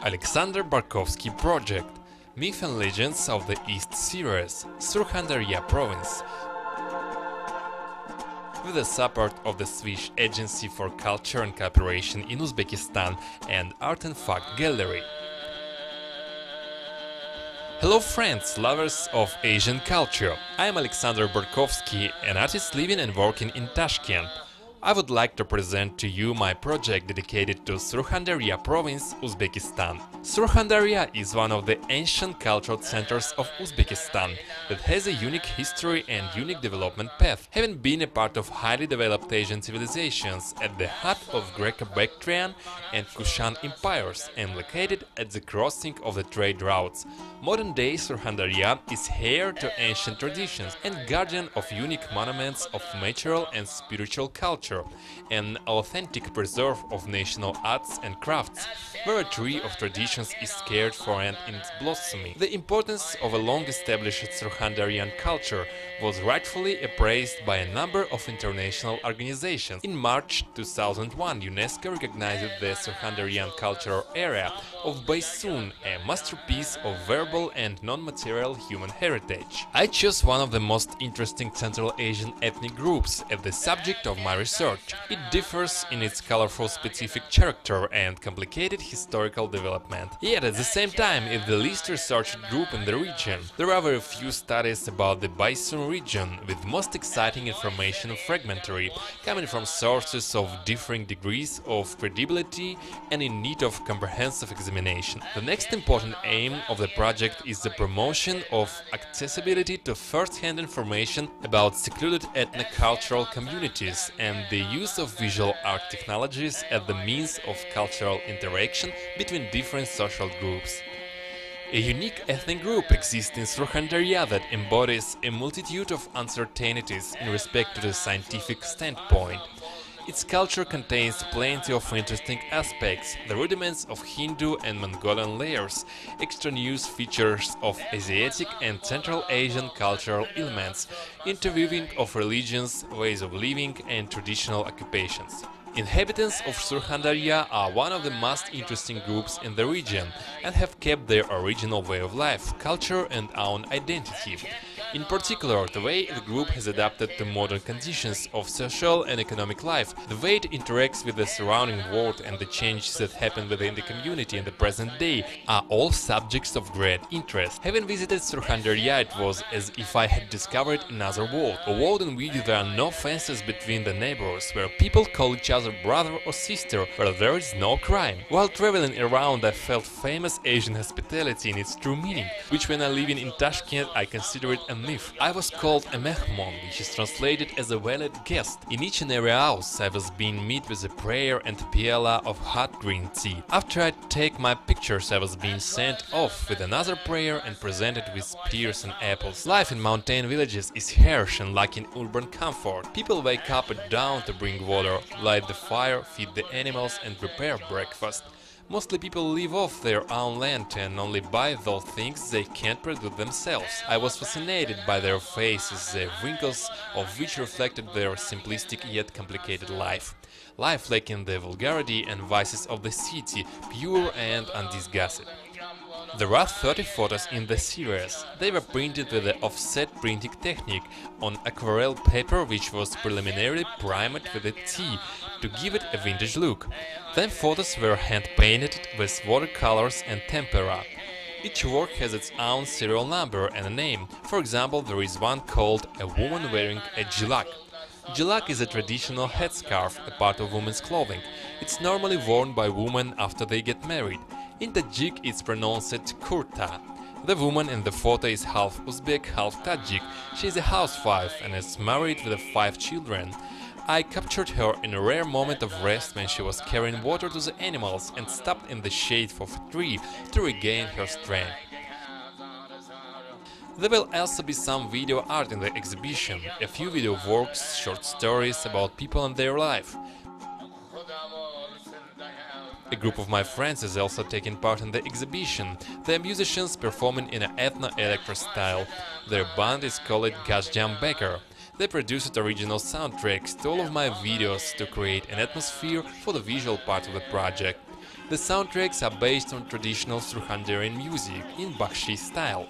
Alexandr Barkovskiy project. Myth and legends of the East series, Surkhandarya Province. With the support of the Swiss Agency for Culture and Cooperation in Uzbekistan and Art and Fact Gallery. Hello friends, lovers of Asian culture. I am Alexandr Barkovskiy, an artist living and working in Tashkent. I would like to present to you my project dedicated to Surkhandarya Province, Uzbekistan. Surkhandarya is one of the ancient cultural centers of Uzbekistan that has a unique history and unique development path, having been a part of highly developed Asian civilizations at the heart of Greco-Bactrian and Kushan Empires and located at the crossing of the trade routes. Modern-day Surkhandarya is heir to ancient traditions and guardian of unique monuments of natural and spiritual culture, an authentic preserve of national arts and crafts, where a tree of traditions is cared for and in its blossoming. The importance of a long-established Surkhandarian culture was rightfully appraised by a number of international organizations. In March 2001, UNESCO recognized the Surkhandarian cultural area of Boysun, a masterpiece of verbal and non-material human heritage. I chose one of the most interesting Central Asian ethnic groups as the subject of my research. It differs in its colorful specific character and complicated historical development. Yet at the same time, it's the least researched group in the region. There are very few studies about the Boysun region, with most exciting information fragmentary, coming from sources of differing degrees of credibility and in need of comprehensive examination. The next important aim of the project is the promotion of accessibility to first-hand information about secluded ethno-cultural communities and the use of visual art technologies as the means of cultural interaction between different social groups. A unique ethnic group exists in Surkhandarya that embodies a multitude of uncertainties in respect to the scientific standpoint. Its culture contains plenty of interesting aspects, the rudiments of Hindu and Mongolian layers, extraneous features of Asiatic and Central Asian cultural elements, interweaving of religions, ways of living and traditional occupations. Inhabitants of Surkhandarya are one of the most interesting groups in the region and have kept their original way of life, culture and own identity. In particular, the way the group has adapted to modern conditions of social and economic life, the way it interacts with the surrounding world and the changes that happen within the community in the present day are all subjects of great interest. Having visited Surkhandarya, it was as if I had discovered another world, a world in which there are no fences between the neighbors, where people call each other brother or sister, where there is no crime. While traveling around, I felt famous Asian hospitality in its true meaning, which when I living in Tashkent I consider it a myth. I was called a mehmon, which is translated as a valued guest. In each and every house I was being met with a prayer and piala of hot green tea. After I take my pictures I was being sent off with another prayer and presented with pears and apples. Life in mountain villages is harsh and lacking urban comfort. People wake up at dawn to bring water, light the fire, feed the animals and prepare breakfast. Mostly people live off their own land and only buy those things they can't produce themselves. I was fascinated by their faces, the wrinkles of which reflected their simplistic yet complicated life. Life lacking the vulgarity and vices of the city, pure and undisgusted. There are 30 photos in the series. They were printed with the offset printing technique on aquarelle paper, which was preliminarily primed with a tea to give it a vintage look. Then photos were hand-painted with watercolors and tempera. Each work has its own serial number and a name. For example, there is one called A Woman Wearing a Jilak. Jilak is a traditional headscarf, a part of women's clothing. It's normally worn by women after they get married. In Tajik it's pronounced kurta. The woman in the photo is half Uzbek, half Tajik. She is a housewife and is married with 5 children. I captured her in a rare moment of rest when she was carrying water to the animals and stopped in the shade of a tree to regain her strength. There will also be some video art in the exhibition, a few video works, short stories about people and their life. A group of my friends is also taking part in the exhibition. They are musicians performing in an ethno-electro style. Their band is called Gazjam Becker. They produced original soundtracks to all of my videos to create an atmosphere for the visual part of the project. The soundtracks are based on traditional Surkhandarian music in Bakhshi style.